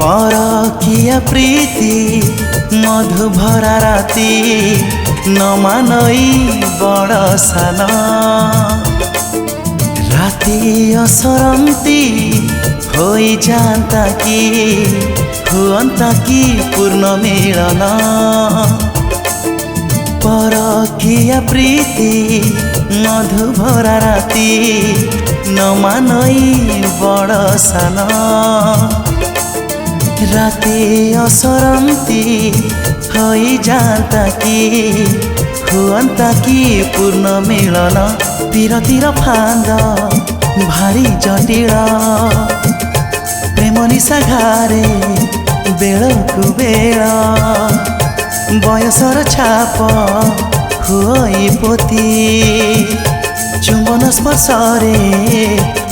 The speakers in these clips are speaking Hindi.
परकिया प्रीति मधु भरा राती न मानई बड़ सान राती असरंती होई जाता कि हुअंता कि पूर्ण मिलन परकिया प्रीति मधु भरा राती न मानई बड़ सान राती असरंती होई जाता कि हुअंता कि पूर्ण मिलन पीरतिर फांद भारी जटिल प्रेम निशा घारे बेलकु बेल बयसर छाप हुई पोती चुंबन स्पर्शरे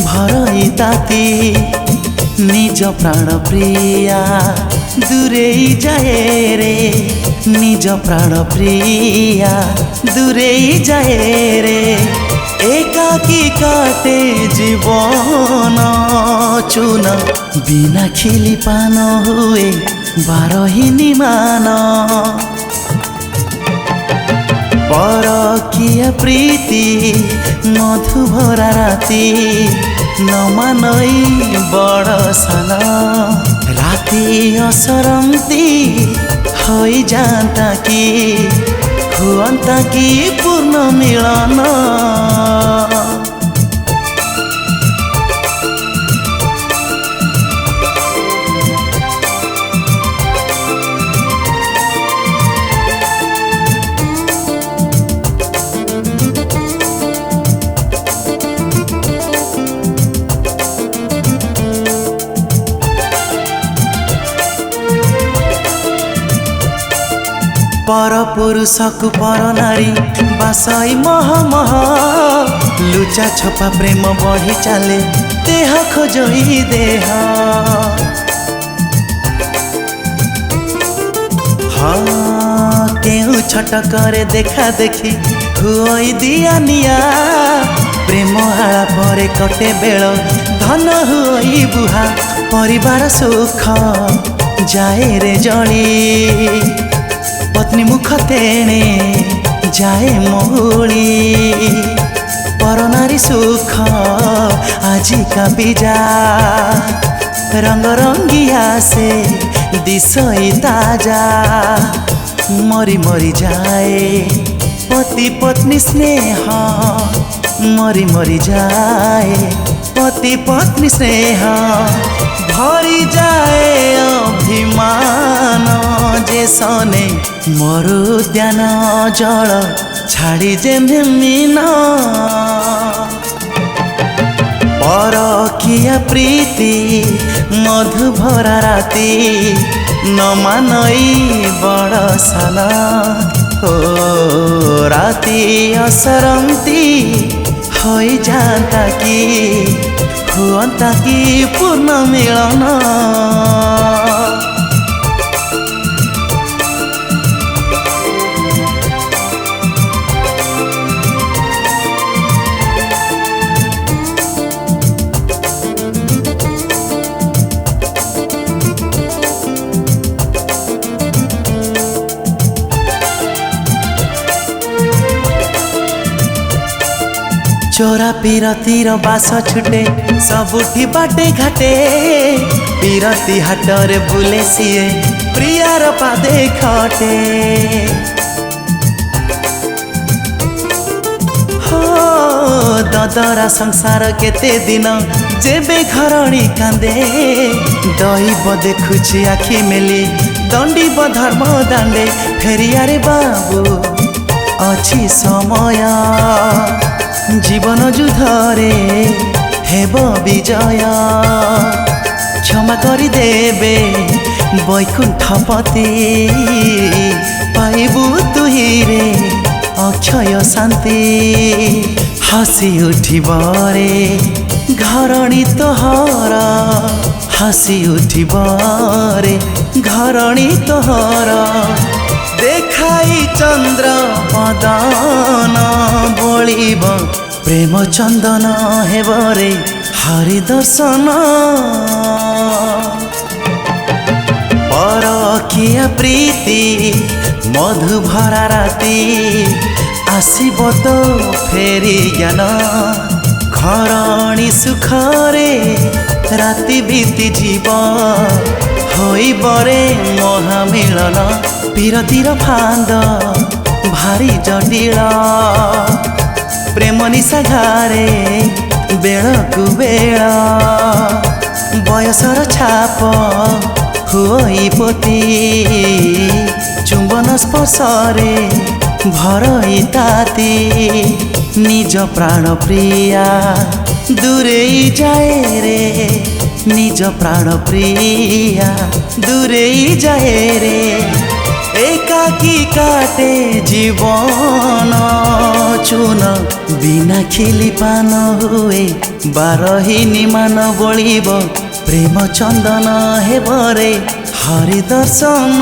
भरई ताती निज प्राण प्रिया दूरे जाए रे निज प्राण प्रिया दूरे जाए रे एकाकी काटे जीवन चुन बिना खिली पान हुए बारहिनी मान परकिया प्रीति मधु भरा राती न मानई बड़ सान राती असरंती होई जाता कि हुअंता कि पूर्ण मिलन पर पुरुषकु पर नारी बासई मह मह लुचा छपा प्रेम बढ़ी चले देह खोजई देह हाँ केहू छट करे देखा देखी हुई दिया निया प्रेम हाड़ा परे कटे बेल धन हुई बुहा परिवार सुख जाए रे जली पत्नी मुख तेणे जाए महुली पर नारी सुख आजिका बीजा रंग रंगिया से दिशई ताजा मरी मरी जाए पति पत्नी स्नेह मरी मरी जाए पति पत्नी स्नेह भरी जाए अभिमान जे सने मरु उद्यान जल छाड़ी जे मीन परकिया प्रीति मधु भरा राती न मानई बड़ सान ओ राती असरंती होई जाता कि हुअंता कि पूर्ण मिलन चोरा पीरतीर बास छुटे सबुठी बाटे घाटे पीरती हाटरे बुले सीए प्रियार पादे खटे हो ददरा संसार केते दिन जेबे घरणी कांदे दैव देखुची आखि मेली दंडीब धर्म दांडे फेरियारे बाबू अछि समय जीवन युद्धरे हेब विजय क्षमा करी देबे वैकुंठपति पाइबु तुही रे अक्षय शांति हसी उठिबरे घरणी तोहर हसी उठिबरे घरणी तोहर देखाई चंद्र मदन बोलिब प्रेम चंदन हेबरे हरि दर्शन। बंधिया प्रीति मधु भरा राति आसीब तो फेरी ज्ञान घरणी सुखरे राति बीती जीव होइबरे महामिलन पीरतीर फांद भारी जटिल प्रेम निशा घारे बेलकु बेल बयसर छाप हुई पोती चुंबन स्पर्शरे भरई ताती निज प्राण प्रिया दूरे जाए रे निज प्राण प्रिया दूरे जाए रे एकाकी काटे जीवन चुन बिना खिली पान हुए बारही निमान बलिब प्रेम चंदन हेबरे हरि दर्शन।